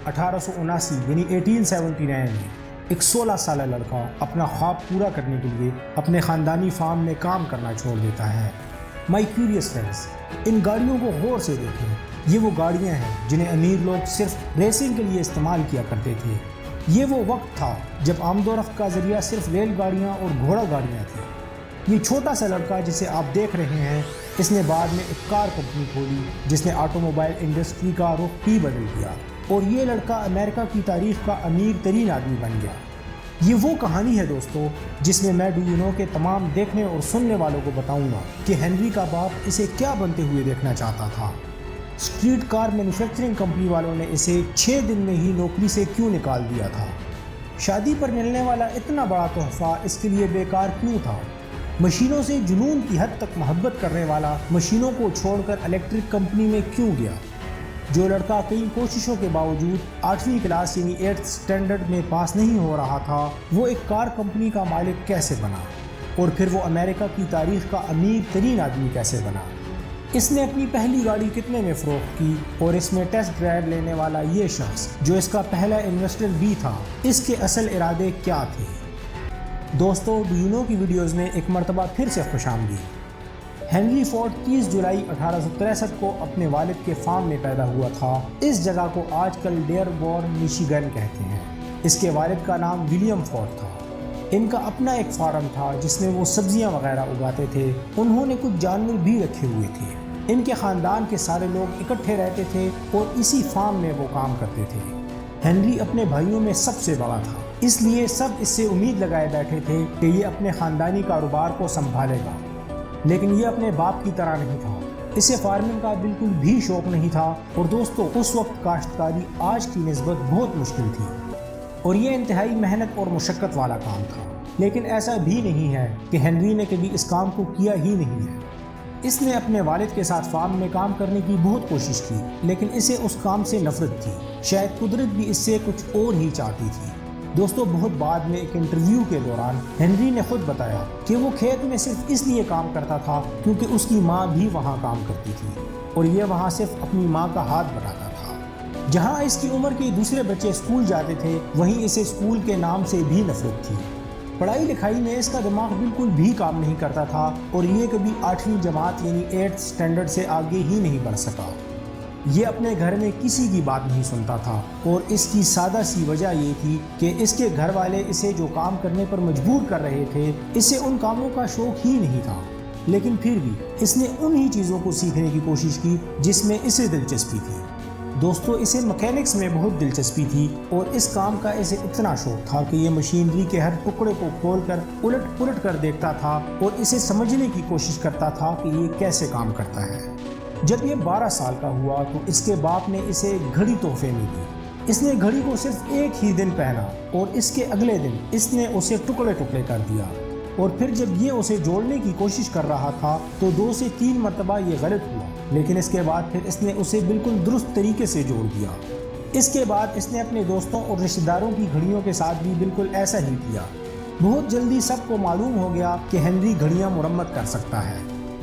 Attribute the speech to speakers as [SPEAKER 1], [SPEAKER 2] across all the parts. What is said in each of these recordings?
[SPEAKER 1] 1879 یعنی 1879 میں ایک 16 سالہ لڑکا اپنا خواب پورا کرنے کے لیے اپنے خاندانی فارم میں کام کرنا چھوڑ دیتا ہے۔ مائی کیوریس فرینڈز، ان گاڑیوں کو غور سے دیکھیں۔ یہ وہ گاڑیاں ہیں جنہیں امیر لوگ صرف ریسنگ کے لیے استعمال کیا کرتے تھے۔ یہ وہ وقت تھا جب آمد و رفت کا ذریعہ صرف ریل گاڑیاں اور گھوڑا گاڑیاں تھیں۔ یہ چھوٹا سا لڑکا جسے آپ دیکھ رہے ہیں، اس نے بعد میں ایک کار کمپنی کھولی جس نے آٹو موبائل انڈسٹری کا رخ ہی بدل دیا، اور یہ لڑکا امریکہ کی تاریخ کا امیر ترین آدمی بن گیا۔ یہ وہ کہانی ہے دوستو جس میں میں ڈو یو نو کے تمام دیکھنے اور سننے والوں کو بتاؤں گا کہ ہنری کا باپ اسے کیا بنتے ہوئے دیکھنا چاہتا تھا۔ اسٹریٹ کار مینوفیکچرنگ کمپنی والوں نے اسے 6 دن میں ہی نوکری سے کیوں نکال دیا تھا؟ شادی پر ملنے والا اتنا بڑا تحفہ اس کے لیے بیکار کیوں تھا؟ مشینوں سے جنون کی حد تک محبت کرنے والا مشینوں کو چھوڑ کر الیکٹرک کمپنی میں کیوں گیا؟ جو لڑکا کئی کوششوں کے باوجود 8ویں کلاس یعنی 8th اسٹینڈرڈ میں پاس نہیں ہو رہا تھا، وہ ایک کار کمپنی کا مالک کیسے بنا؟ اور پھر وہ امریکہ کی تاریخ کا امیر ترین آدمی کیسے بنا؟ اس نے اپنی پہلی گاڑی کتنے میں فروخت کی؟ اور اس میں ٹیسٹ ڈرائیو لینے والا یہ شخص جو اس کا پہلا انویسٹر بھی تھا، اس کے اصل ارادے کیا تھے؟ دوستو، ڈو یو نو کی ویڈیوز میں ایک مرتبہ پھر سے خوش آمدید۔ ہنری فورڈ 30 جولائی 1863 کو اپنے والد کے فارم میں پیدا ہوا تھا۔ اس جگہ کو آج کل ڈیئربورن میشیگن کہتے ہیں۔ اس کے والد کا نام ولیم فورڈ تھا۔ ان کا اپنا ایک فارم تھا جس میں وہ سبزیاں وغیرہ اگاتے تھے۔ انہوں نے کچھ جانور بھی رکھے ہوئے تھے۔ ان کے خاندان کے سارے لوگ اکٹھے رہتے تھے اور اسی فارم میں وہ کام کرتے تھے۔ ہنری اپنے بھائیوں میں سب سے بڑا تھا، اس لیے سب اس سے امید لگائے بیٹھے تھے کہ یہ اپنے خاندانی کاروبار کو سنبھالے گا، لیکن یہ اپنے باپ کی طرح نہیں تھا۔ اسے فارمنگ کا بالکل بھی شوق نہیں تھا، اور دوستو اس وقت کاشتکاری آج کی نسبت بہت مشکل تھی، اور یہ انتہائی محنت اور مشقت والا کام تھا۔ لیکن ایسا بھی نہیں ہے کہ ہنری نے کبھی اس کام کو کیا ہی نہیں ہے۔ اس نے اپنے والد کے ساتھ فارم میں کام کرنے کی بہت کوشش کی، لیکن اسے اس کام سے نفرت تھی۔ شاید قدرت بھی اس سے کچھ اور ہی چاہتی تھی۔ دوستو، بہت بعد میں ایک انٹرویو کے دوران ہنری نے خود بتایا کہ وہ کھیت میں صرف اس لیے کام کرتا تھا کیونکہ اس کی ماں بھی وہاں کام کرتی تھی، اور یہ وہاں صرف اپنی ماں کا ہاتھ بٹاتا تھا۔ جہاں اس کی عمر کے دوسرے بچے اسکول جاتے تھے، وہیں اسے اسکول کے نام سے بھی نفرت تھی۔ پڑھائی لکھائی میں اس کا دماغ بالکل بھی کام نہیں کرتا تھا، اور یہ کبھی 8ویں جماعت یعنی 8th اسٹینڈرڈ سے آگے ہی نہیں بڑھ سکا۔ یہ اپنے گھر میں کسی کی بات نہیں سنتا تھا، اور اس کی سادہ سی وجہ یہ تھی کہ اس کے گھر والے اسے جو کام کرنے پر مجبور کر رہے تھے، اسے ان کاموں کا شوق ہی نہیں تھا۔ لیکن پھر بھی اس نے انہی چیزوں کو سیکھنے کی کوشش کی جس میں اسے دلچسپی تھی۔ دوستو، اسے مکینکس میں بہت دلچسپی تھی، اور اس کام کا اسے اتنا شوق تھا کہ یہ مشینری کے ہر ٹکڑے کو کھول کر الٹ پلٹ کر دیکھتا تھا اور اسے سمجھنے کی کوشش کرتا تھا کہ یہ کیسے کام کرتا ہے۔ جب یہ 12 سال کا ہوا تو اس کے باپ نے اسے ایک گھڑی تحفے میں دی۔ اس نے گھڑی کو صرف ایک ہی دن پہنا، اور اس کے اگلے دن اس نے اسے ٹکڑے ٹکڑے کر دیا، اور پھر جب یہ اسے جوڑنے کی کوشش کر رہا تھا تو 2 سے 3 مرتبہ یہ غلط ہوا، لیکن اس کے بعد پھر اس نے اسے بالکل درست طریقے سے جوڑ دیا۔ اس کے بعد اس نے اپنے دوستوں اور رشتہ داروں کی گھڑیوں کے ساتھ بھی بالکل ایسا ہی کیا۔ بہت جلدی سب کو معلوم ہو گیا کہ ہنری گھڑیاں مرمت کر سکتا ہے۔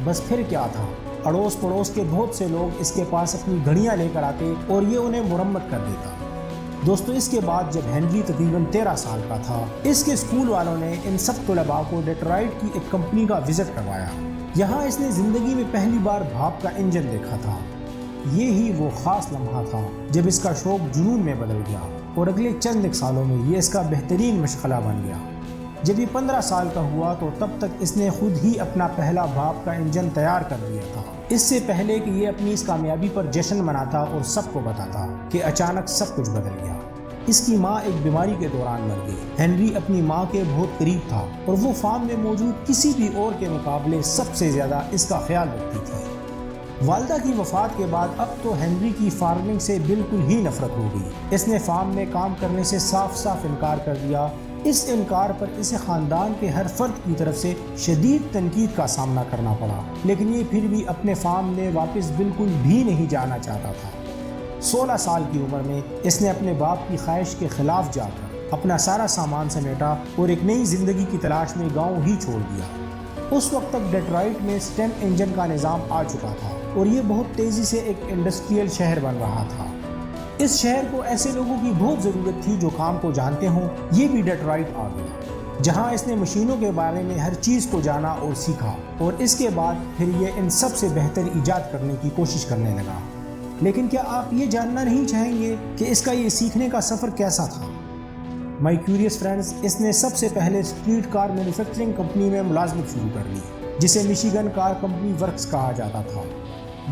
[SPEAKER 1] بس پھر کیا تھا، اڑوس پڑوس کے بہت سے لوگ اس کے پاس اپنی گھڑیاں لے کر آتے اور یہ انہیں مرمت کر دیتا۔ دوستو، اس کے بعد جب ہنری تقریباً 13 سال کا تھا، اس کے اسکول والوں نے ان سب طلباء کو ڈیٹرائٹ کی ایک کمپنی کا وزٹ کروایا۔ یہاں اس نے زندگی میں پہلی بار بھاپ کا انجن دیکھا تھا۔ یہ ہی وہ خاص لمحہ تھا جب اس کا شوق جنون میں بدل گیا، اور اگلے چند ایک سالوں میں یہ اس کا بہترین مشغلہ بن گیا۔ جب یہ 15 سال کا ہوا تو تب تک اس نے خود ہی اپنا پہلا بھاپ کا انجن تیار کر لیا تھا، اس سے پہلے کہ یہ اپنی اس کامیابی پر جشن مناتا اور سب کو بتاتا کہ اچانک سب کچھ بدل گیا۔ اس کی ماں ایک بیماری کے دوران مر گئی۔ ہنری اپنی ماں کے بہت قریب تھا، اور وہ فارم میں موجود کسی بھی اور کے مقابلے سب سے زیادہ اس کا خیال رکھتی تھی۔ والدہ کی وفات کے بعد اب تو ہنری کی فارمنگ سے بالکل ہی نفرت ہو گئی۔ اس نے فارم میں کام کرنے سے صاف صاف انکار کر دیا۔ اس انکار پر اسے خاندان کے ہر فرد کی طرف سے شدید تنقید کا سامنا کرنا پڑا، لیکن یہ پھر بھی اپنے فارم میں واپس بالکل بھی نہیں جانا چاہتا تھا۔ 16 سال کی عمر میں اس نے اپنے باپ کی خواہش کے خلاف جا کر اپنا سارا سامان سمیٹا اور ایک نئی زندگی کی تلاش میں گاؤں ہی چھوڑ دیا۔ اس وقت تک ڈیٹرائٹ میں اسٹیم انجن کا نظام آ چکا تھا، اور یہ بہت تیزی سے ایک انڈسٹریل شہر بن رہا تھا۔ اس شہر کو ایسے لوگوں کی بہت ضرورت تھی جو کام کو جانتے ہوں۔ یہ بھی ڈیٹرائٹ آ گیا، جہاں اس نے مشینوں کے بارے میں ہر چیز کو جانا اور سیکھا، اور اس کے بعد پھر یہ ان سب سے بہتر ایجاد کرنے کی کوشش کرنے لگا۔ لیکن کیا آپ یہ جاننا نہیں چاہیں گے کہ اس کا یہ سیکھنے کا سفر کیسا تھا؟ مائی کیوریس فرینڈز، اس نے سب سے پہلے اسٹریٹ کار مینوفیکچرنگ کمپنی میں ملازمت شروع کر لی، جسے مشیگن کار کمپنی ورکس کہا جاتا تھا۔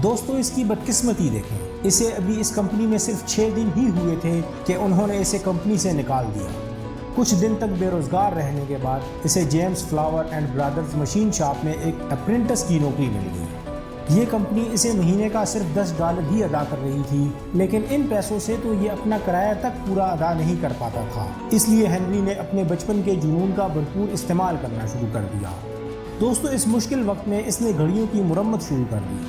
[SPEAKER 1] دوستو، اس کی بدقسمتی دیکھیں، اسے ابھی اس کمپنی میں صرف 6 دن ہی ہوئے تھے کہ انہوں نے اسے کمپنی سے نکال دیا۔ کچھ دن تک بے روزگار رہنے کے بعد اسے James flower and brothers machine shop میں ایک اپرینٹس کی نوکری مل گئی۔ یہ کمپنی اسے مہینے کا صرف $10 ہی ادا کر رہی تھی، لیکن ان پیسوں سے تو یہ اپنا کرایہ تک پورا ادا نہیں کر پاتا تھا۔ اس لیے ہنری نے اپنے بچپن کے جنون کا بھرپور استعمال کرنا شروع کر دیا۔ دوستو، اس مشکل وقت میں اس نے گھڑیوں کی مرمت شروع کر دی۔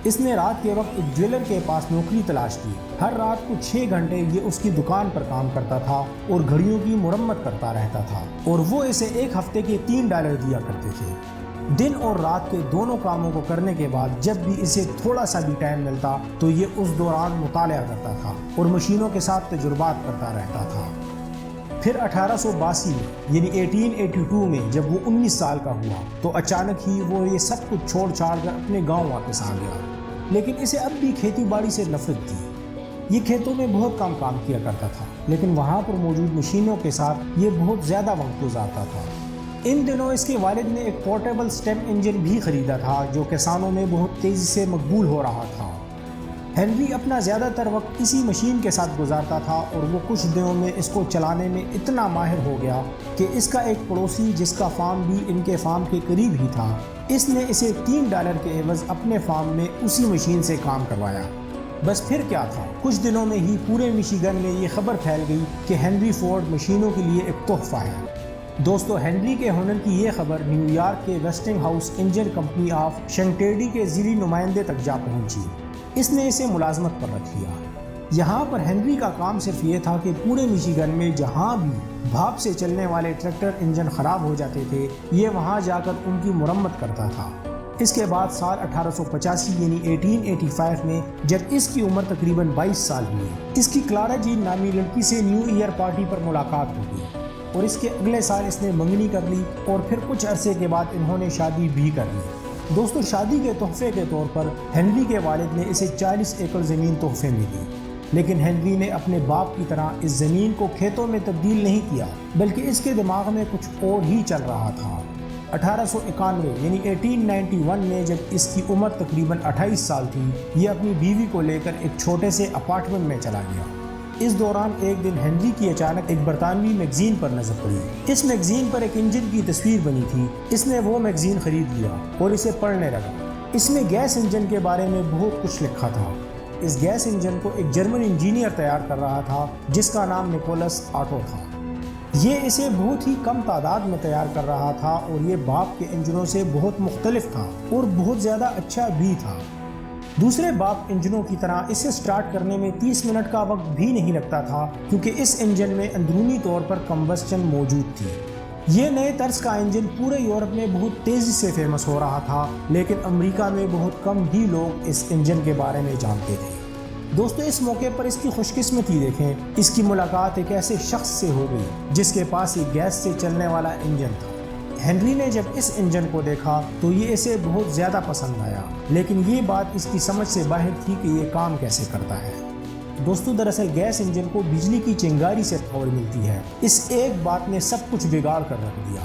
[SPEAKER 1] اس نے رات کے وقت ایک جویلر کے پاس نوکری تلاش کی۔ ہر رات کو 6 گھنٹے یہ اس کی دکان پر کام کرتا تھا اور گھڑیوں کی مرمت کرتا رہتا تھا، اور وہ اسے ایک ہفتے کے $3 دیا کرتے تھے۔ دن اور رات کے دونوں کاموں کو کرنے کے بعد جب بھی اسے تھوڑا سا بھی ٹائم ملتا تو یہ اس دوران مطالعہ کرتا تھا اور مشینوں کے ساتھ تجربات کرتا رہتا تھا۔ پھر 1882 میں یعنی 1882 میں جب وہ 19 سال کا ہوا تو اچانک ہی وہ یہ سب کچھ چھوڑ چھاڑ کر اپنے گاؤں واپس آ گیا۔ لیکن اسے اب بھی کھیتی باڑی سے نفرت تھی۔ یہ کھیتوں میں بہت کم کام کیا کرتا تھا، لیکن وہاں پر موجود مشینوں کے ساتھ یہ بہت زیادہ وقت گزارتا تھا۔ ان دنوں اس کے والد نے ایک پورٹیبل سٹیم انجن بھی خریدا تھا جو کسانوں میں بہت تیزی سے مقبول ہو رہا تھا۔ ہنری اپنا زیادہ تر وقت اسی مشین کے ساتھ گزارتا تھا اور وہ کچھ دنوں میں اس کو چلانے میں اتنا ماہر ہو گیا کہ اس کا ایک پڑوسی جس کا فارم بھی ان کے فارم کے قریب ہی تھا، اس نے اسے $3 کے عوض اپنے فارم میں اسی مشین سے کام کروایا۔ بس پھر کیا تھا، کچھ دنوں میں ہی پورے مشیگن میں یہ خبر پھیل گئی کہ ہنری فورڈ مشینوں کے لیے ایک تحفہ ہے۔ دوستو، ہنری کے ہنر کی یہ خبر نیو یارک کے Westinghouse engine company of Schenectady کے ذیلی نمائندے تک جا پہنچی۔ اس نے اسے ملازمت پر رکھ لیا۔ یہاں پر ہنری کا کام صرف یہ تھا کہ پورے مشیگن میں جہاں بھی بھاپ سے چلنے والے ٹریکٹر انجن خراب ہو جاتے تھے یہ وہاں جا کر ان کی مرمت کرتا تھا۔ اس کے بعد سال 1885 یعنی 1885 میں جب اس کی عمر تقریباً 22 سال ہوئی، اس کی کلارا جین نامی لڑکی سے نیو ایئر پارٹی پر ملاقات ہو گئی اور اس کے اگلے سال اس نے منگنی کر لی اور پھر کچھ عرصے کے بعد انہوں نے شادی بھی کر لی۔ دوستو، شادی کے تحفے کے طور پر ہنری کے والد نے اسے 40 ایکڑ زمین تحفے میں دی، لیکن ہنری نے اپنے باپ کی طرح اس زمین کو کھیتوں میں تبدیل نہیں کیا، بلکہ اس کے دماغ میں کچھ اور ہی چل رہا تھا۔ 1891 یعنی 1891 میں جب اس کی عمر تقریباً 28 سال تھی، یہ اپنی بیوی کو لے کر ایک چھوٹے سے اپارٹمنٹ میں چلا گیا۔ اس دوران ایک دن ہنری کی اچانک ایک برطانوی میگزین پر نظر پڑی۔ اس میگزین پر ایک انجن کی تصویر بنی تھی۔ اس نے وہ میگزین خرید لیا اور اسے پڑھنے لگا۔ اس میں گیس انجن کے بارے میں بہت کچھ لکھا تھا۔ اس گیس انجن کو ایک جرمن انجینئر تیار کر رہا تھا جس کا نام نکولس آٹو تھا۔ یہ اسے بہت ہی کم تعداد میں تیار کر رہا تھا اور یہ باپ کے انجنوں سے بہت مختلف تھا اور بہت زیادہ اچھا بھی تھا۔ دوسرے باپ انجنوں کی طرح اسے سٹارٹ کرنے میں 30 منٹ کا وقت بھی نہیں لگتا تھا، کیونکہ اس انجن میں اندرونی طور پر کمبسچن موجود تھی۔ یہ نئے طرز کا انجن پورے یورپ میں بہت تیزی سے فیمس ہو رہا تھا، لیکن امریکہ میں بہت کم ہی لوگ اس انجن کے بارے میں جانتے تھے۔ دوستو، اس موقع پر اس کی خوش قسمتی دیکھیں، اس کی ملاقات ایک ایسے شخص سے ہو گئی جس کے پاس ایک گیس سے چلنے والا انجن تھا۔ ہنری نے جب اس انجن کو دیکھا تو یہ اسے بہت زیادہ پسند آیا، لیکن یہ بات اس کی سمجھ سے باہر تھی کہ یہ کام کیسے کرتا ہے۔ دوستو، دراصل گیس انجن کو بجلی کی چنگاری سے پاور ملتی ہے۔ اس ایک بات نے سب کچھ بگاڑ کر رکھ دیا۔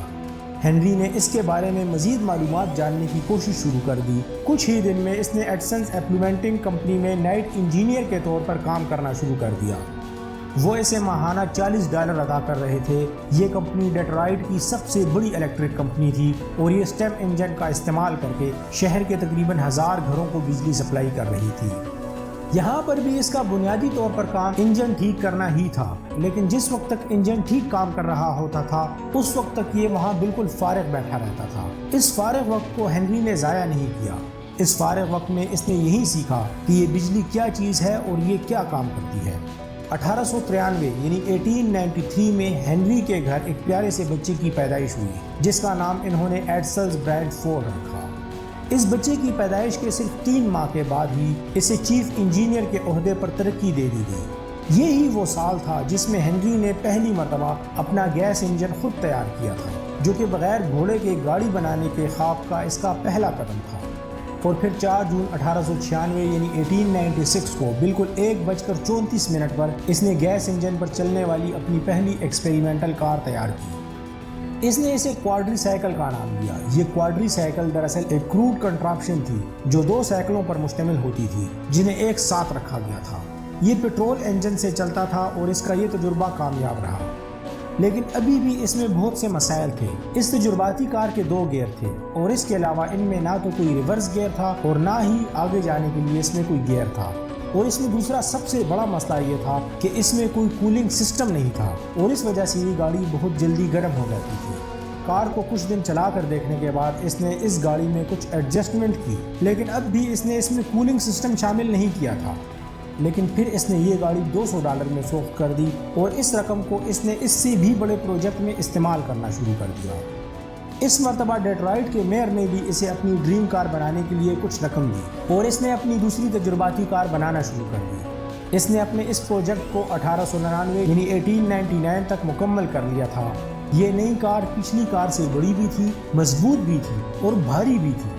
[SPEAKER 1] ہنری نے اس کے بارے میں مزید معلومات جاننے کی کوشش شروع کر دی۔ کچھ ہی دن میں اس نے ایڈسنس ایپلیمنٹنگ کمپنی میں نائٹ انجینئر کے طور پر کام کرنا شروع کر دیا۔ وہ اسے ماہانہ $40 ادا کر رہے تھے۔ یہ کمپنی ڈیٹرائٹ کی سب سے بڑی الیکٹرک کمپنی تھی اور یہ سٹیم انجن کا استعمال کر کے شہر کے تقریباً 1000 گھروں کو بجلی سپلائی کر رہی تھی۔ یہاں پر بھی اس کا بنیادی طور پر کام انجن ٹھیک کرنا ہی تھا، لیکن جس وقت تک انجن ٹھیک کام کر رہا ہوتا تھا اس وقت تک یہ وہاں بالکل فارغ بیٹھا رہتا تھا۔ اس فارغ وقت کو ہنری نے ضائع نہیں کیا۔ اس فارغ وقت میں اس نے یہی سیکھا کہ یہ بجلی کیا چیز ہے اور یہ کیا کام کرتی ہے۔ 1893 یعنی 1893 میں ہنری کے گھر ایک پیارے سے بچے کی پیدائش ہوئی جس کا نام انہوں نے ایڈسلز برینڈ فورڈ رکھا۔ اس بچے کی پیدائش کے صرف 3 ماہ کے بعد ہی اسے چیف انجینئر کے عہدے پر ترقی دے دی گئی۔ یہی وہ سال تھا جس میں ہنری نے پہلی مرتبہ اپنا گیس انجن خود تیار کیا تھا، جو کہ بغیر گھوڑے کے گاڑی بنانے کے خواب کا اس کا پہلا قدم تھا۔ اور پھر 4 جون 1896 یعنی 1896 کو بالکل 1:34 پر اس نے گیس انجن پر چلنے والی اپنی پہلی ایکسپیریمنٹل کار تیار کی۔ اس نے اسے کوادری سائیکل کا نام دیا۔ یہ کوادری سائیکل دراصل ایک کروڈ کنٹراپشن تھی جو 2 سائیکلوں پر مشتمل ہوتی تھی جنہیں ایک ساتھ رکھا گیا تھا۔ یہ پیٹرول انجن سے چلتا تھا اور اس کا یہ تجربہ کامیاب رہا، لیکن ابھی بھی اس میں بہت سے مسائل تھے۔ اس تجرباتی کار کے 2 گیئر تھے اور اس کے علاوہ ان میں نہ تو کوئی ریورس گیئر تھا اور نہ ہی آگے جانے کے لیے اس میں کوئی گیئر تھا۔ اور اس میں دوسرا سب سے بڑا مسئلہ یہ تھا کہ اس میں کوئی کولنگ سسٹم نہیں تھا اور اس وجہ سے یہ گاڑی بہت جلدی گرم ہو جاتی تھی۔ کار کو کچھ دن چلا کر دیکھنے کے بعد اس نے اس گاڑی میں کچھ ایڈجسٹمنٹ کی، لیکن اب بھی اس نے اس میں کولنگ سسٹم شامل نہیں کیا تھا۔ لیکن پھر اس نے یہ گاڑی $200 میں فروخت کر دی اور اس رقم کو اس نے اس سے بھی بڑے پروجیکٹ میں استعمال کرنا شروع کر دیا۔ اس مرتبہ ڈیٹرائٹ کے میئر نے بھی اسے اپنی ڈریم کار بنانے کے لیے کچھ رقم دی اور اس نے اپنی دوسری تجرباتی کار بنانا شروع کر دی۔ اس نے اپنے اس پروجیکٹ کو 1899 یعنی 1899 تک مکمل کر لیا تھا۔ یہ نئی کار پچھلی کار سے بڑی بھی تھی، مضبوط بھی تھی اور بھاری بھی تھی۔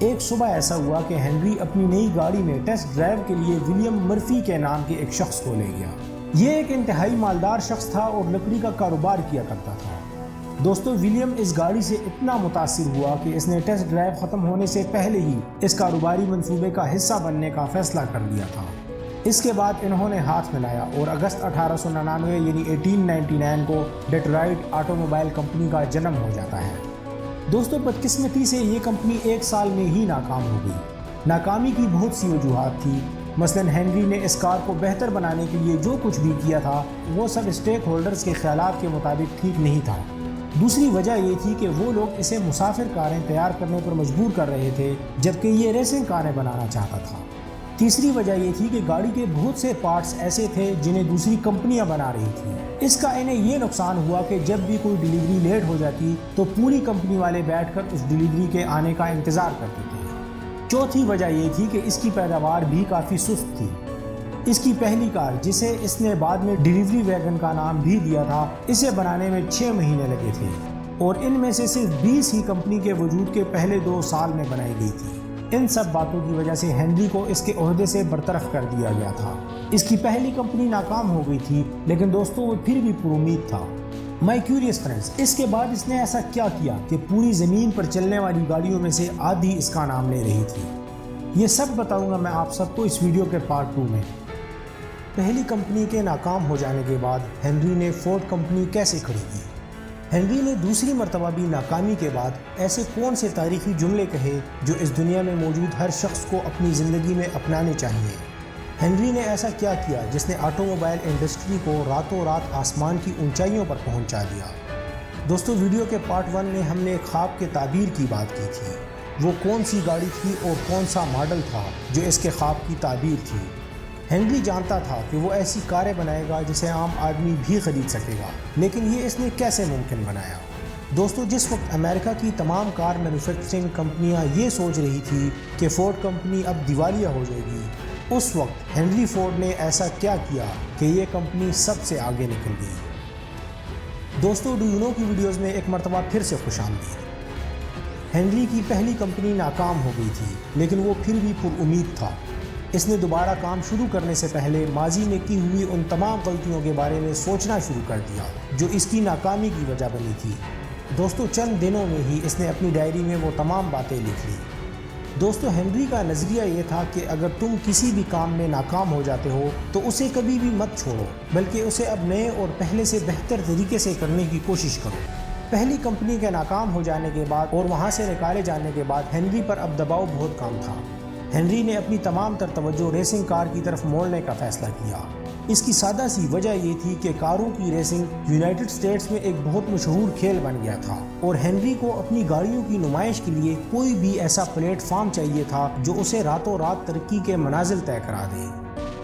[SPEAKER 1] ایک صبح ایسا ہوا کہ ہنری اپنی نئی گاڑی میں ٹیسٹ ڈرائیو کے لیے ولیم مرفی کے نام کے ایک شخص کو لے گیا۔ یہ ایک انتہائی مالدار شخص تھا اور لکڑی کا کاروبار کیا کرتا تھا۔ دوستو، ولیم اس گاڑی سے اتنا متاثر ہوا کہ اس نے ٹیسٹ ڈرائیو ختم ہونے سے پہلے ہی اس کاروباری منصوبے کا حصہ بننے کا فیصلہ کر لیا تھا۔ اس کے بعد انہوں نے ہاتھ ملایا اور اگست 1899 یعنی 1899 کو ڈیٹرائٹ آٹو موبائل کمپنی کا جنم ہو جاتا ہے۔ دوستو، بدقسمتی سے یہ کمپنی 1 سال میں ہی ناکام ہو گئی۔ ناکامی کی بہت سی وجوہات تھی۔ مثلاً ہنری نے اس کار کو بہتر بنانے کے لیے جو کچھ بھی کیا تھا وہ سب اسٹیک ہولڈرز کے خیالات کے مطابق ٹھیک نہیں تھا۔ دوسری وجہ یہ تھی کہ وہ لوگ اسے مسافر کاریں تیار کرنے پر مجبور کر رہے تھے جبکہ یہ ریسنگ کاریں بنانا چاہتا تھا۔ تیسری وجہ یہ تھی کہ گاڑی کے بہت سے پارٹس ایسے تھے جنہیں دوسری کمپنیاں بنا رہی تھیں۔ اس کا انہیں یہ نقصان ہوا کہ جب بھی کوئی ڈیلیوری لیٹ ہو جاتی تو پوری کمپنی والے بیٹھ کر اس ڈیلیوری کے آنے کا انتظار کرتے تھے۔ چوتھی وجہ یہ تھی کہ اس کی پیداوار بھی کافی سست تھی۔ اس کی پہلی کار، جسے اس نے بعد میں ڈیلیوری ویگن کا نام بھی دیا تھا، اسے بنانے میں 6 مہینے لگے تھے اور ان میں سے صرف 20 ہی کمپنی کے وجود کے پہلے 2 سال میں بنائی گئی تھی۔ ان سب باتوں کی وجہ سے ہنری کو اس کے عہدے سے برطرف کر دیا گیا تھا۔ اس کی پہلی کمپنی ناکام ہو گئی تھی، لیکن دوستوں وہ پھر بھی پر امید تھا۔ مائی کیوریس فرینڈز، اس کے بعد اس نے ایسا کیا کیا کہ پوری زمین پر چلنے والی گاڑیوں میں سے آدھی اس کا نام لے رہی تھی؟ یہ سب بتاؤں گا میں آپ سب کو اس ویڈیو کے پارٹ 2 میں۔ پہلی کمپنی کے ناکام ہو جانے کے بعد ہنری نے فورڈ کمپنی کیسے کھڑی کی؟ ہنری نے دوسری مرتبہ بھی ناکامی کے بعد ایسے کون سے تاریخی جملے کہے جو اس دنیا میں موجود ہر شخص کو اپنی زندگی میں اپنانے چاہیے؟ ہنری نے ایسا کیا کیا جس نے آٹو موبائل انڈسٹری کو راتوں رات آسمان کی اونچائیوں پر پہنچا دیا؟ دوستو، ویڈیو کے پارٹ 1 میں ہم نے ایک خواب کے تعبیر کی بات کی تھی۔ وہ کون سی گاڑی تھی اور کون سا ماڈل تھا جو اس کے خواب کی تعبیر تھی؟ ہنری جانتا تھا کہ وہ ایسی کاریں بنائے گا جسے عام آدمی بھی خرید سکے گا، لیکن یہ اس نے کیسے ممکن بنایا؟ دوستو، جس وقت امریکہ کی تمام کار مینوفیکچرنگ کمپنیاں یہ سوچ رہی تھی کہ فورڈ کمپنی اب دیوالیہ ہو جائے گی، اس وقت ہنری فورڈ نے ایسا کیا کیا کہ یہ کمپنی سب سے آگے نکل گئی؟ دوستو، ڈو یو نو کی ویڈیوز میں ایک مرتبہ پھر سے خوش آمدید۔ ہنری کی پہلی کمپنی ناکام ہو گئی تھی، لیکن وہ پھر بھی پر امید تھا۔ اس نے دوبارہ کام شروع کرنے سے پہلے ماضی میں کی ہوئی ان تمام غلطیوں کے بارے میں سوچنا شروع کر دیا جو اس کی ناکامی کی وجہ بنی تھی۔ دوستو، چند دنوں میں ہی اس نے اپنی ڈائری میں وہ تمام باتیں لکھ لی۔ دوستو، ہنری کا نظریہ یہ تھا کہ اگر تم کسی بھی کام میں ناکام ہو جاتے ہو تو اسے کبھی بھی مت چھوڑو، بلکہ اسے اب نئے اور پہلے سے بہتر طریقے سے کرنے کی کوشش کرو۔ پہلی کمپنی کے ناکام ہو جانے کے بعد اور وہاں سے نکالے جانے کے بعد ہنری پر اب دباؤ بہت کم تھا۔ ہنری نے اپنی تمام تر توجہ ریسنگ کار کی طرف موڑنے کا فیصلہ کیا۔ اس کی سادہ سی وجہ یہ تھی کہ کاروں کی ریسنگ یونائٹڈ اسٹیٹس میں ایک بہت مشہور کھیل بن گیا تھا اور ہنری کو اپنی گاڑیوں کی نمائش کے لیے کوئی بھی ایسا پلیٹ فارم چاہیے تھا جو اسے راتوں رات ترقی کے منازل طے کرا دے۔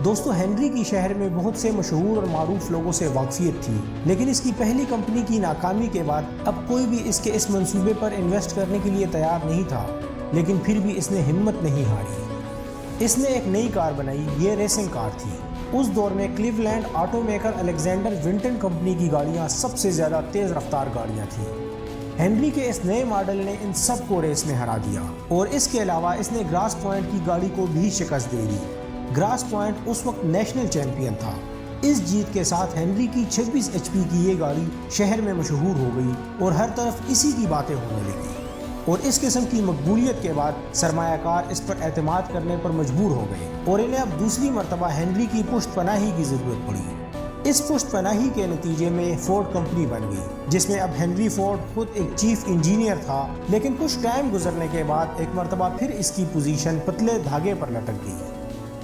[SPEAKER 1] دوستو، ہنری کی شہر میں بہت سے مشہور اور معروف لوگوں سے واقفیت تھی، لیکن اس کی پہلی کمپنی کی ناکامی کے بعد اب کوئی بھی اس کے اس منصوبے پر انویسٹ کرنے کے لیے تیار نہیں تھا، لیکن پھر بھی اس نے ہمت نہیں ہاری۔ اس نے ایک نئی کار بنائی، یہ ریسنگ کار تھی۔ اس دور میں Cleveland auto maker Alexander Winton company کی گاڑیاں سب سے زیادہ تیز رفتار گاڑیاں تھیں۔ ہنری کے اس نئے ماڈل نے ان سب کو ریس میں ہرا دیا اور اس کے علاوہ اس نے گراس پوائنٹ کی گاڑی کو بھی شکست دے دی۔ گراس پوائنٹ اس وقت نیشنل چیمپئن تھا۔ اس جیت کے ساتھ ہنری کی 26 ایچ پی کی یہ گاڑی شہر میں مشہور ہو گئی اور ہر طرف اسی کی باتیں ہونے لگی، اور اس قسم کی مقبولیت کے بعد سرمایہ کار اس پر اعتماد کرنے پر مجبور ہو گئے اور انہیں اب دوسری مرتبہ ہنری کی پشت پناہی کی ضرورت پڑی۔ اس پشت پناہی کے نتیجے میں فورڈ کمپنی بن گئی، جس میں اب ہنری فورڈ خود ایک چیف انجینئر تھا، لیکن کچھ ٹائم گزرنے کے بعد ایک مرتبہ پھر اس کی پوزیشن پتلے دھاگے پر لٹک گئی۔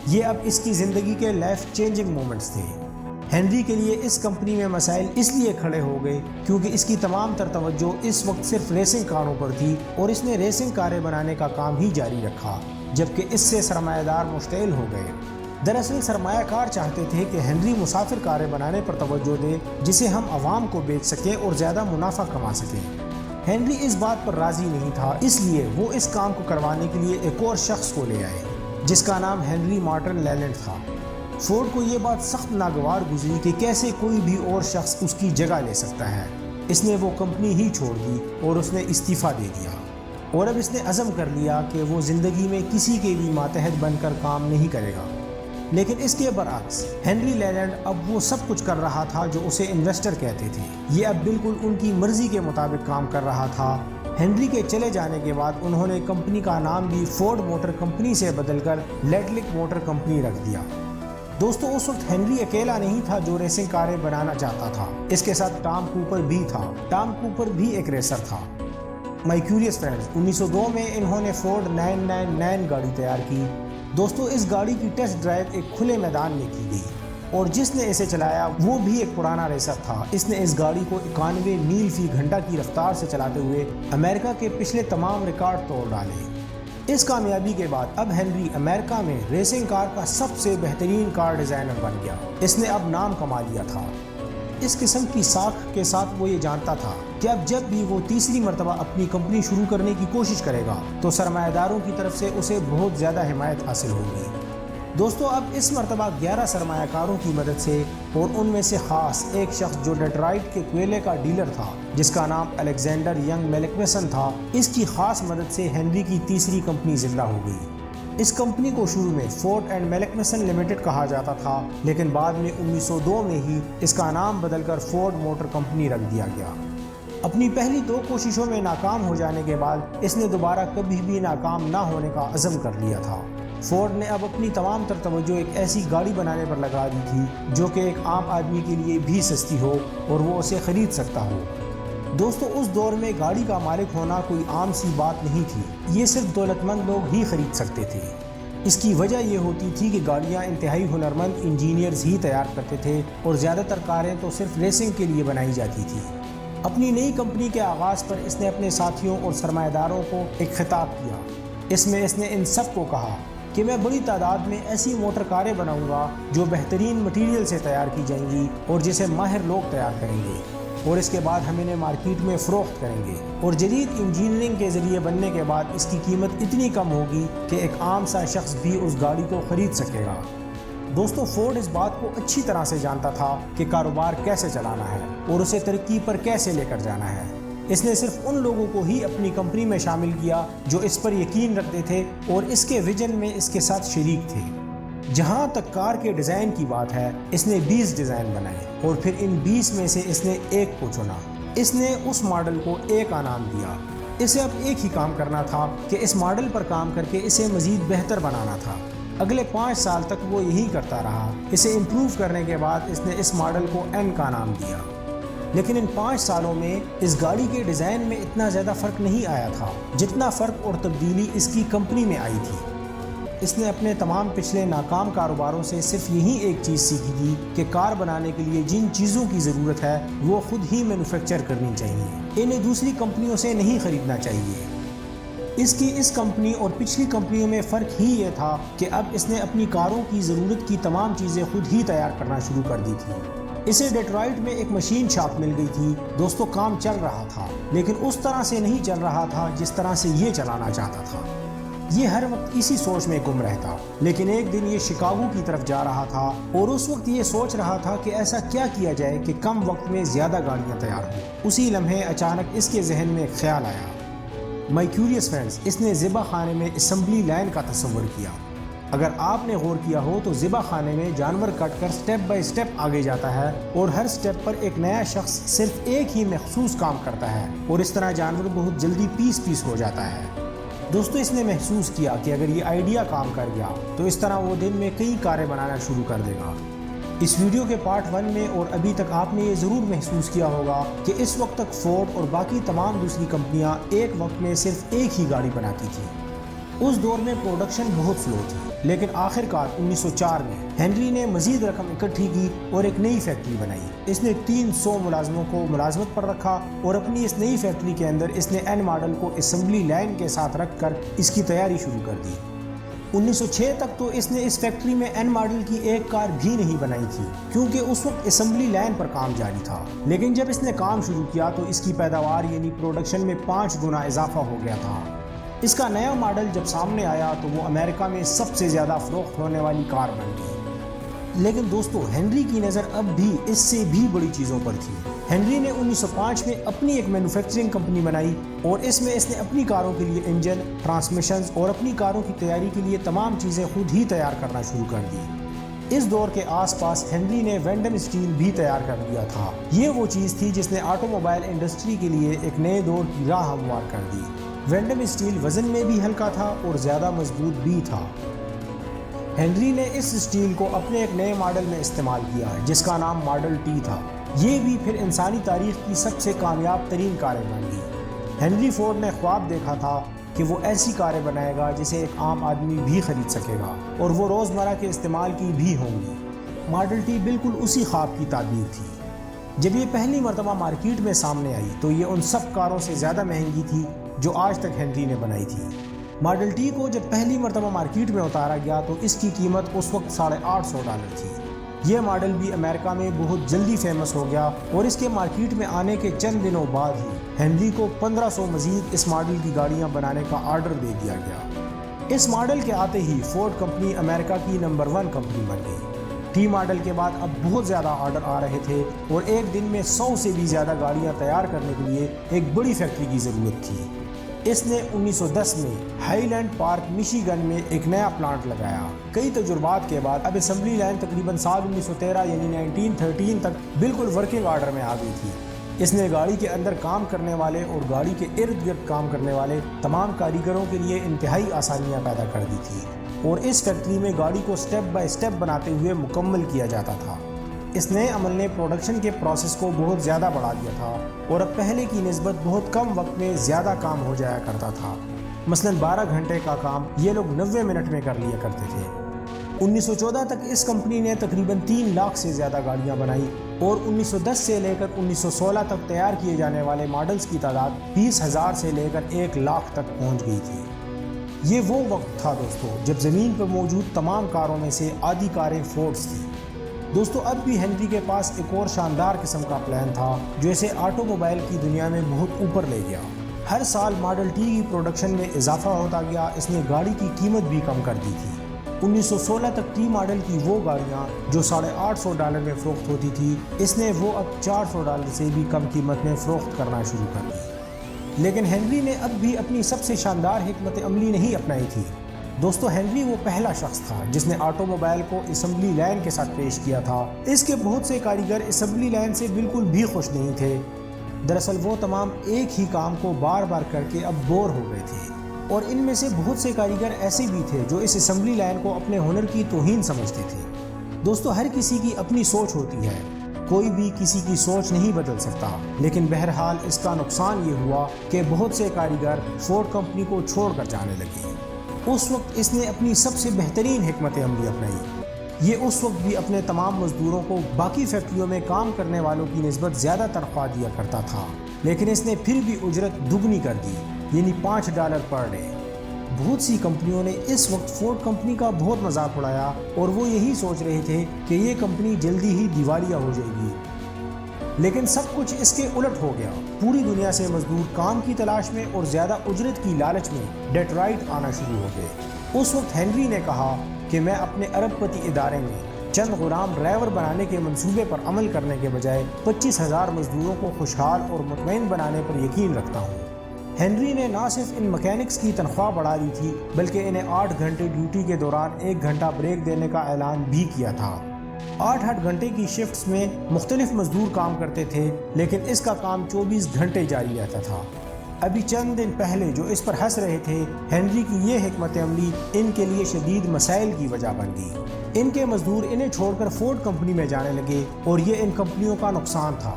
[SPEAKER 1] یہ اب اس کی زندگی کے لائف چینجنگ مومنٹس تھے۔ ہنری کے لیے اس کمپنی میں مسائل اس لیے کھڑے ہو گئے کیونکہ اس کی تمام تر توجہ اس وقت صرف ریسنگ کاروں پر تھی اور اس نے ریسنگ کاریں بنانے کا کام ہی جاری رکھا، جبکہ اس سے سرمایہ دار مشتعل ہو گئے۔ دراصل سرمایہ کار چاہتے تھے کہ ہنری مسافر کاریں بنانے پر توجہ دے جسے ہم عوام کو بیچ سکیں اور زیادہ منافع کما سکیں۔ ہنری اس بات پر راضی نہیں تھا، اس لیے وہ اس کام کو کروانے کے لیے ایک اور شخص کو لے آئے جس کا نام ہنری مارٹن لیلینڈ تھا۔ فورڈ کو یہ بات سخت ناگوار گزری کہ کیسے کوئی بھی اور شخص اس کی جگہ لے سکتا ہے۔ اس نے وہ کمپنی ہی چھوڑ دی اور اس نے استعفیٰ دے دیا، اور اب اس نے عزم کر لیا کہ وہ زندگی میں کسی کے بھی ماتحت بن کر کام نہیں کرے گا۔ لیکن اس کے برعکس ہنری لیلینڈ اب وہ سب کچھ کر رہا تھا جو اسے انویسٹر کہتے تھے۔ یہ اب بالکل ان کی مرضی کے مطابق کام کر رہا تھا۔ ہنری کے چلے جانے کے بعد انہوں نے کمپنی کا نام بھی فورڈ موٹر کمپنی سے بدل کر لیڈلک موٹر کمپنی رکھ دیا۔ دوستو، اس وقت ہنری اکیلا نہیں تھا جو ریسنگ کاریں بنانا چاہتا تھا، اس کے ساتھ ٹام کوپر بھی تھا۔ ٹام کوپر بھی ایک ریسر تھا۔ مائی کیوریس فرینڈز، 1902 میں انہوں نے فورڈ 999 گاڑی تیار کی۔ دوستو، اس گاڑی کی ٹیسٹ ڈرائیو ایک کھلے میدان میں کی گئی اور جس نے اسے چلایا وہ بھی ایک پرانا ریسر تھا۔ اس نے اس گاڑی کو 91 میل فی گھنٹہ کی رفتار سے چلاتے ہوئے امریکہ کے پچھلے تمام ریکارڈ توڑ ڈالے۔ اس کامیابی کے بعد اب ہنری امریکہ میں ریسنگ کار کا سب سے بہترین کار ڈیزائنر بن گیا۔ اس نے اب نام کما لیا تھا۔ اس قسم کی ساکھ کے ساتھ وہ یہ جانتا تھا کہ اب جب بھی وہ تیسری مرتبہ اپنی کمپنی شروع کرنے کی کوشش کرے گا تو سرمایہ داروں کی طرف سے اسے بہت زیادہ حمایت حاصل ہوگی۔ دوستو، اب اس مرتبہ 11 سرمایہ کاروں کی مدد سے، اور ان میں سے خاص ایک شخص جو ڈیٹرائٹ کے کوئلے کا ڈیلر تھا جس کا نام الیگزینڈر ینگ میلکمیسن تھا، اس کی خاص مدد سے ہنری کی تیسری کمپنی زندہ ہو گئی۔ اس کمپنی کو شروع میں فورڈ اینڈ میلکمیسن لمیٹڈ کہا جاتا تھا، لیکن بعد میں 1902 میں ہی اس کا نام بدل کر فورڈ موٹر کمپنی رکھ دیا گیا۔ اپنی پہلی 2 کوششوں میں ناکام ہو جانے کے بعد اس نے دوبارہ کبھی بھی ناکام نہ ہونے کا عزم کر لیا تھا۔ فورڈ نے اب اپنی تمام تر توجہ ایک ایسی گاڑی بنانے پر لگا دی تھی جو کہ ایک عام آدمی کے لیے بھی سستی ہو اور وہ اسے خرید سکتا ہو۔ دوستو، اس دور میں گاڑی کا مالک ہونا کوئی عام سی بات نہیں تھی، یہ صرف دولت مند لوگ ہی خرید سکتے تھے۔ اس کی وجہ یہ ہوتی تھی کہ گاڑیاں انتہائی ہنرمند انجینئرز ہی تیار کرتے تھے اور زیادہ تر کاریں تو صرف ریسنگ کے لیے بنائی جاتی تھی۔ اپنی نئی کمپنی کے آغاز پر اس نے اپنے ساتھیوں اور سرمایہ داروں کو ایک خطاب کیا۔ اس میں اس نے ان سب کو کہا کہ میں بڑی تعداد میں ایسی موٹر کاریں بناؤں گا جو بہترین مٹیریل سے تیار کی جائیں گی اور جسے ماہر لوگ تیار کریں گے، اور اس کے بعد ہم انہیں مارکیٹ میں فروخت کریں گے، اور جدید انجینئرنگ کے ذریعے بننے کے بعد اس کی قیمت اتنی کم ہوگی کہ ایک عام سا شخص بھی اس گاڑی کو خرید سکے گا۔ دوستو، فورڈ اس بات کو اچھی طرح سے جانتا تھا کہ کاروبار کیسے چلانا ہے اور اسے ترقی پر کیسے لے کر جانا ہے۔ اس نے صرف ان لوگوں کو ہی اپنی کمپنی میں شامل کیا جو اس پر یقین رکھتے تھے اور اس کے ویژن میں اس کے ساتھ شریک تھے۔ جہاں تک کار کے ڈیزائن کی بات ہے، اس نے 20 ڈیزائن بنائے اور پھر ان 20 میں سے اس نے ایک کو چنا۔ اس نے اس ماڈل کو A کا نام دیا۔ اسے اب ایک ہی کام کرنا تھا کہ اس ماڈل پر کام کر کے اسے مزید بہتر بنانا تھا۔ اگلے 5 سال تک وہ یہی کرتا رہا۔ اسے امپروو کرنے کے بعد اس نے اس ماڈل کو N کا نام دیا۔ لیکن ان 5 سالوں میں اس گاڑی کے ڈیزائن میں اتنا زیادہ فرق نہیں آیا تھا جتنا فرق اور تبدیلی اس کی کمپنی میں آئی تھی۔ اس نے اپنے تمام پچھلے ناکام کاروباروں سے صرف یہی ایک چیز سیکھی تھی کہ کار بنانے کے لیے جن چیزوں کی ضرورت ہے وہ خود ہی مینوفیکچر کرنی چاہیے، انہیں دوسری کمپنیوں سے نہیں خریدنا چاہیے۔ اس کمپنی اور پچھلی کمپنیوں میں فرق ہی یہ تھا کہ اب اس نے اپنی کاروں کی ضرورت کی تمام چیزیں خود ہی تیار کرنا شروع کر دی تھی۔ اسے ڈیٹرائٹ میں ایک مشین شاپ مل گئی تھی۔ دوستو، کام چل رہا تھا لیکن اس طرح سے نہیں چل رہا تھا جس طرح سے یہ چلانا چاہتا تھا۔ یہ ہر وقت اسی سوچ میں گم رہتا، لیکن ایک دن یہ شکاگو کی طرف جا رہا تھا اور اس وقت یہ سوچ رہا تھا کہ ایسا کیا کیا جائے کہ کم وقت میں زیادہ گاڑیاں تیار ہوں۔ اسی لمحے اچانک اس کے ذہن میں ایک خیال آیا۔ مائی کیوریس فرینڈز، اس نے ذبح خانے میں اسمبلی لائن کا تصور کیا۔ اگر آپ نے غور کیا ہو تو ذبح خانے میں جانور کٹ کر سٹیپ بائی سٹیپ آگے جاتا ہے اور ہر سٹیپ پر ایک نیا شخص صرف ایک ہی مخصوص کام کرتا ہے اور اس طرح جانور بہت جلدی پیس ہو جاتا ہے۔ دوستو، اس نے محسوس کیا کہ اگر یہ آئیڈیا کام کر گیا تو اس طرح وہ دن میں کئی کاریں بنانا شروع کر دے گا۔ اس ویڈیو کے پارٹ 1 میں اور ابھی تک آپ نے یہ ضرور محسوس کیا ہوگا کہ اس وقت تک فورڈ اور باقی تمام دوسری کمپنیاں ایک وقت میں صرف ایک ہی گاڑی بناتی تھی۔ اس دور میں پروڈکشن بہت سلو تھی، لیکن آخرکار 1904 میں ہنری نے مزید رقم اکٹھی کی اور ایک نئی فیکٹری بنائی۔ اس نے 300 ملازموں کو ملازمت پر رکھا اور اپنی اس نئی فیکٹری کے اندر اس نے این ماڈل کو اسمبلی لائن کے ساتھ رکھ کر اس کی تیاری شروع کر دی۔ 1906 تک تو اس نے اس فیکٹری میں این ماڈل کی ایک کار بھی نہیں بنائی تھی، کیونکہ اس وقت اسمبلی لائن پر کام جاری تھا۔ لیکن جب اس نے کام شروع کیا تو اس کی پیداوار یعنی پروڈکشن میں 5 گنا اضافہ ہو گیا تھا۔ اس کا نیا ماڈل جب سامنے آیا تو وہ امریکہ میں سب سے زیادہ فروخت ہونے والی کار بن گئی۔ لیکن دوستو، ہنری کی نظر اب بھی اس سے بھی بڑی چیزوں پر تھی۔ ہنری نے 1905 میں اپنی ایک مینوفیکچرنگ کمپنی بنائی اور اس میں اس نے اپنی کاروں کے لیے انجن، ٹرانسمیشنز اور اپنی کاروں کی تیاری کے لیے تمام چیزیں خود ہی تیار کرنا شروع کر دی۔ اس دور کے آس پاس ہنری نے وینڈم اسٹیل بھی تیار کر دیا تھا۔ یہ وہ چیز تھی جس نے آٹو موبائل انڈسٹری کے لیے ایک نئے دور کی راہ ہموار کر دی۔ وینڈم اسٹیل وزن میں بھی ہلکا تھا اور زیادہ مضبوط بھی تھا۔ ہنری نے اس اسٹیل کو اپنے ایک نئے ماڈل میں استعمال کیا جس کا نام ماڈل ٹی تھا۔ یہ بھی پھر انسانی تاریخ کی سب سے کامیاب ترین کاریں بن گئی۔ ہنری فورڈ نے خواب دیکھا تھا کہ وہ ایسی کاریں بنائے گا جسے ایک عام آدمی بھی خرید سکے گا اور وہ روزمرہ کے استعمال کی بھی ہوں گی۔ ماڈل ٹی بالکل اسی خواب کی تعبیر تھی۔ جب یہ پہلی مرتبہ مارکیٹ میں سامنے آئی تو یہ ان سب کاروں سے زیادہ مہنگی تھی جو آج تک ہنری نے بنائی تھی۔ ماڈل ٹی کو جب پہلی مرتبہ مارکیٹ میں اتارا گیا تو اس کی قیمت اس وقت $850 تھی۔ یہ ماڈل بھی امریکہ میں بہت جلدی فیمس ہو گیا اور اس کے مارکیٹ میں آنے کے چند دنوں بعد ہی ہنری کو 1500 مزید اس ماڈل کی گاڑیاں بنانے کا آرڈر دے دیا گیا۔ اس ماڈل کے آتے ہی فورڈ کمپنی امریکہ کی نمبر 1 کمپنی بن گئی۔ ٹی ماڈل کے بعد اب بہت زیادہ آرڈر آ رہے تھے اور ایک دن میں 100 سے بھی زیادہ گاڑیاں تیار کرنے کے لیے ایک بڑی فیکٹری کی ضرورت تھی۔ اس نے 1910 میں ہائی لینڈ پارک میشیگن میں ایک نیا پلانٹ لگایا۔ کئی تجربات کے بعد اب اسمبلی لائن تقریباً سال 1913 یعنی 1913 تک بالکل ورکنگ آرڈر میں آ گئی تھی۔ اس نے گاڑی کے اندر کام کرنے والے اور گاڑی کے ارد گرد کام کرنے والے تمام کاریگروں کے لیے انتہائی آسانیاں پیدا کر دی تھی اور اس فیکٹری میں گاڑی کو سٹیپ بائی سٹیپ بناتے ہوئے مکمل کیا جاتا تھا۔ اس نئے عمل نے پروڈکشن کے پروسیس کو بہت زیادہ بڑھا دیا تھا اور اب پہلے کی نسبت بہت کم وقت میں زیادہ کام ہو جایا کرتا تھا۔ مثلاً 12 گھنٹے کا کام یہ لوگ 90 منٹ میں کر لیا کرتے تھے۔ 1914 تک اس کمپنی نے تقریباً 3 لاکھ سے زیادہ گاڑیاں بنائی اور 1910 سے لے کر 1916 تک تیار کیے جانے والے ماڈلز کی تعداد 20,000 سے لے کر 1 لاکھ تک پہنچ گئی تھی۔ یہ وہ وقت تھا دوستو جب زمین پر موجود تمام کاروں میں سے آدھی کاریں فورڈز تھیں۔ دوستو، اب بھی ہنری کے پاس ایک اور شاندار قسم کا پلان تھا جو اسے آٹو موبائل کی دنیا میں بہت اوپر لے گیا۔ ہر سال ماڈل ٹی کی پروڈکشن میں اضافہ ہوتا گیا۔ اس نے گاڑی کی قیمت بھی کم کر دی تھی۔ 1916 تک ٹی ماڈل کی وہ گاڑیاں جو $850 میں فروخت ہوتی تھی، اس نے وہ اب $400 سے بھی کم قیمت میں فروخت کرنا شروع کر دی۔ لیکن ہنری نے اب بھی اپنی سب سے شاندار حکمت عملی نہیں اپنائی تھی۔ دوستو، ہنری وہ پہلا شخص تھا جس نے آٹو موبائل کو اسمبلی لائن کے ساتھ پیش کیا تھا۔ اس کے بہت سے کاریگر اسمبلی لائن سے بالکل بھی خوش نہیں تھے۔ دراصل وہ تمام ایک ہی کام کو بار بار کر کے اب بور ہو گئے تھے اور ان میں سے بہت سے کاریگر ایسے بھی تھے جو اس اسمبلی لائن کو اپنے ہنر کی توہین سمجھتے تھے۔ دوستو، ہر کسی کی اپنی سوچ ہوتی ہے، کوئی بھی کسی کی سوچ نہیں بدل سکتا، لیکن بہرحال اس کا نقصان یہ ہوا کہ بہت سے کاریگر فورڈ کمپنی کو چھوڑ کر جانے لگے۔ اس وقت اس نے اپنی سب سے بہترین حکمت عملی اپنائی۔ یہ اس وقت بھی اپنے تمام مزدوروں کو باقی فیکٹریوں میں کام کرنے والوں کی نسبت زیادہ تنخواہ دیا کرتا تھا، لیکن اس نے پھر بھی اجرت دگنی کر دی، یعنی $5 پر ڈے۔ بہت سی کمپنیوں نے اس وقت فورڈ کمپنی کا بہت مذاق اڑایا اور وہ یہی سوچ رہے تھے کہ یہ کمپنی جلدی ہی دیوالیہ ہو جائے گی۔ لیکن سب کچھ اس کے الٹ ہو گیا۔ پوری دنیا سے مزدور کام کی تلاش میں اور زیادہ اجرت کی لالچ میں ڈیٹرائٹ آنا شروع ہو گئے۔ اس وقت ہنری نے کہا کہ میں اپنے ارب پتی ادارے میں چند غلام ڈرائیور بنانے کے منصوبے پر عمل کرنے کے بجائے 25,000 مزدوروں کو خوشحال اور مطمئن بنانے پر یقین رکھتا ہوں۔ ہنری نے نہ صرف ان مکینکس کی تنخواہ بڑھا دی تھی بلکہ انہیں 8 گھنٹے ڈیوٹی کے دوران 1 گھنٹہ بریک دینے کا اعلان بھی کیا تھا۔ 8 گھنٹے کی شفٹس میں مختلف مزدور کام کرتے تھے، لیکن اس کا کام 24 گھنٹے جاری رہتا تھا۔ ابھی چند دن پہلے جو اس پر ہنس رہے تھے، ہنری کی یہ حکمت عملی ان کے لیے شدید مسائل کی وجہ بن گئی۔ ان کے مزدور انہیں چھوڑ کر فورڈ کمپنی میں جانے لگے اور یہ ان کمپنیوں کا نقصان تھا۔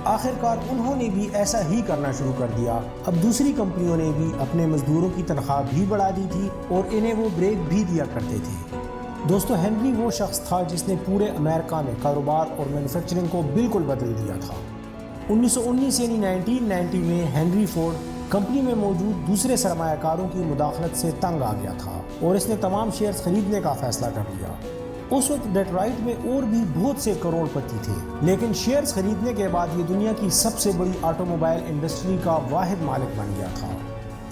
[SPEAKER 1] آخرکار انہوں نے بھی ایسا ہی کرنا شروع کر دیا۔ اب دوسری کمپنیوں نے بھی اپنے مزدوروں کی تنخواہ بھی بڑھا دی تھی اور انہیں وہ بریک بھی دیا کرتے تھے۔ دوستو، ہنری وہ شخص تھا جس نے پورے امریکہ میں کاروبار اور مینوفیکچرنگ کو بالکل بدل دیا تھا۔ 1919 یعنی 1990 میں ہنری فورڈ کمپنی میں موجود دوسرے سرمایہ کاروں کی مداخلت سے تنگ آ گیا تھا اور اس نے تمام شیئرز خریدنے کا فیصلہ کر لیا۔ اس وقت ڈیٹرائٹ میں اور بھی بہت سے کروڑ پتی تھے، لیکن شیئرز خریدنے کے بعد یہ دنیا کی سب سے بڑی آٹو موبائل انڈسٹری کا واحد مالک بن گیا تھا۔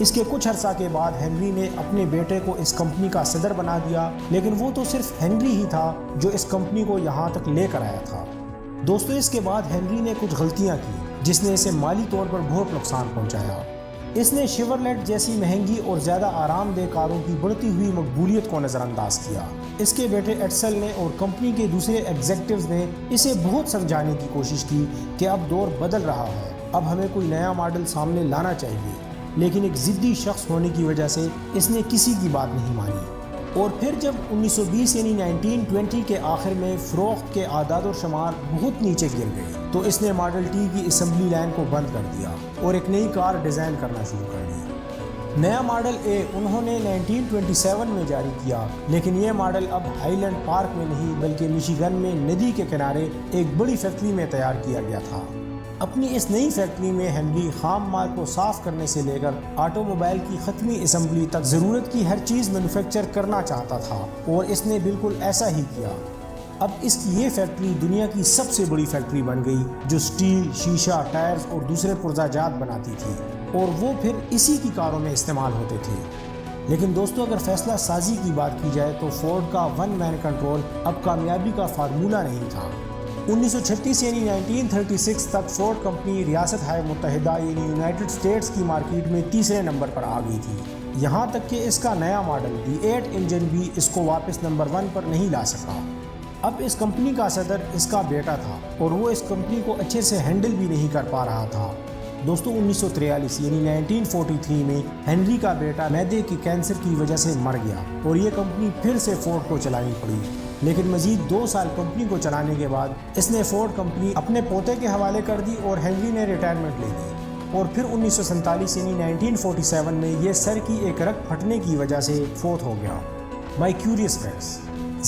[SPEAKER 1] اس کے کچھ عرصہ کے بعد ہنری نے اپنے بیٹے کو اس کمپنی کا صدر بنا دیا، لیکن وہ تو صرف ہنری ہی تھا جو اس کمپنی کو یہاں تک لے کر آیا تھا۔ دوستو، اس کے بعد ہنری نے کچھ غلطیاں کی جس نے اسے مالی طور پر بہت نقصان پہنچایا۔ اس نے شیورلیٹ جیسی مہنگی اور زیادہ آرام دہ کاروں کی بڑھتی ہوئی مقبولیت کو نظر انداز کیا۔ اس کے بیٹے ایڈسل نے اور کمپنی کے دوسرے ایگزیکٹوز نے اسے بہت سمجھانے کی کوشش کی کہ اب دور بدل رہا ہے، اب ہمیں کوئی نیا ماڈل سامنے لانا چاہیے، لیکن ایک ضدی شخص ہونے کی وجہ سے اس نے کسی کی بات نہیں مانی۔ اور پھر جب 1920 یعنی 1920 کے آخر میں فروخت کے اعداد و شمار بہت نیچے گر گئے تو اس نے ماڈل ٹی کی اسمبلی لائن کو بند کر دیا اور ایک نئی کار ڈیزائن کرنا شروع کر دی۔ نیا ماڈل اے انہوں نے 1927 میں جاری کیا، لیکن یہ ماڈل اب ہائی لینڈ پارک میں نہیں بلکہ مشیگن میں ندی کے کنارے ایک بڑی فیکٹری میں تیار کیا گیا تھا۔ اپنی اس نئی فیکٹری میں ہنری خام مال کو صاف کرنے سے لے کر آٹو موبائل کی ختمی اسمبلی تک ضرورت کی ہر چیز مینوفیکچر کرنا چاہتا تھا، اور اس نے بالکل ایسا ہی کیا۔ اب اس کی یہ فیکٹری دنیا کی سب سے بڑی فیکٹری بن گئی جو سٹیل، شیشہ، ٹائرز اور دوسرے پرزہ جات بناتی تھی، اور وہ پھر اسی کی کاروں میں استعمال ہوتے تھے۔ لیکن دوستو، اگر فیصلہ سازی کی بات کی جائے تو فورڈ کا ون مین کنٹرول اب کامیابی کا فارمولہ نہیں تھا۔ 1936 یعنی 1936 تک فورڈ کمپنی ریاست ہائے متحدہ یعنی یونائٹڈ اسٹیٹس کی مارکیٹ میں تیسرے نمبر پر آ گئی تھی، یہاں تک کہ اس کا نیا ماڈل V8 انجن بھی اس کو واپس نمبر 1 پر نہیں لا سکا۔ اب اس کمپنی کا صدر اس کا بیٹا تھا اور وہ اس کمپنی کو اچھے سے ہینڈل بھی نہیں کر پا رہا تھا۔ دوستو، 1943 یعنی 1943 میں ہنری کا بیٹا معدے کے کینسر کی وجہ سے مر گیا اور یہ کمپنی پھر سے فورڈ کو چلانی پڑی، لیکن مزید 2 سال کمپنی کو چلانے کے بعد اس نے فورڈ کمپنی اپنے پوتے کے حوالے کر دی اور ہنری نے ریٹائرمنٹ لے لی، اور پھر 1947 یعنی 1947 میں یہ سر کی ایک رگ پھٹنے کی وجہ سے فوت ہو گیا۔ مائی کیوریس فرینڈز،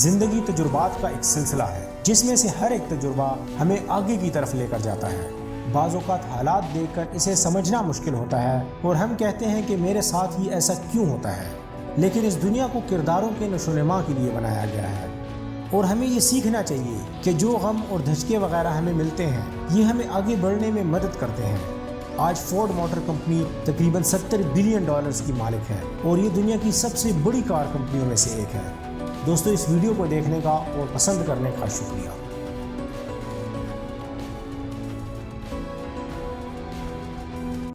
[SPEAKER 1] زندگی تجربات کا ایک سلسلہ ہے جس میں سے ہر ایک تجربہ ہمیں آگے کی طرف لے کر جاتا ہے۔ بعض اوقات حالات دیکھ کر اسے سمجھنا مشکل ہوتا ہے اور ہم کہتے ہیں کہ میرے ساتھ ہی ایسا کیوں ہوتا ہے، لیکن اس دنیا کو کرداروں کے نشو و نما کے لیے بنایا گیا ہے، اور ہمیں یہ سیکھنا چاہیے کہ جو غم اور دھچکے وغیرہ ہمیں ملتے ہیں یہ ہمیں آگے بڑھنے میں مدد کرتے ہیں۔ آج فورڈ موٹر کمپنی تقریباً $70 بلین کی مالک ہے اور یہ دنیا کی سب سے بڑی کار کمپنیوں میں سے ایک ہے۔ دوستو، اس ویڈیو کو دیکھنے کا اور پسند کرنے کا شکریہ۔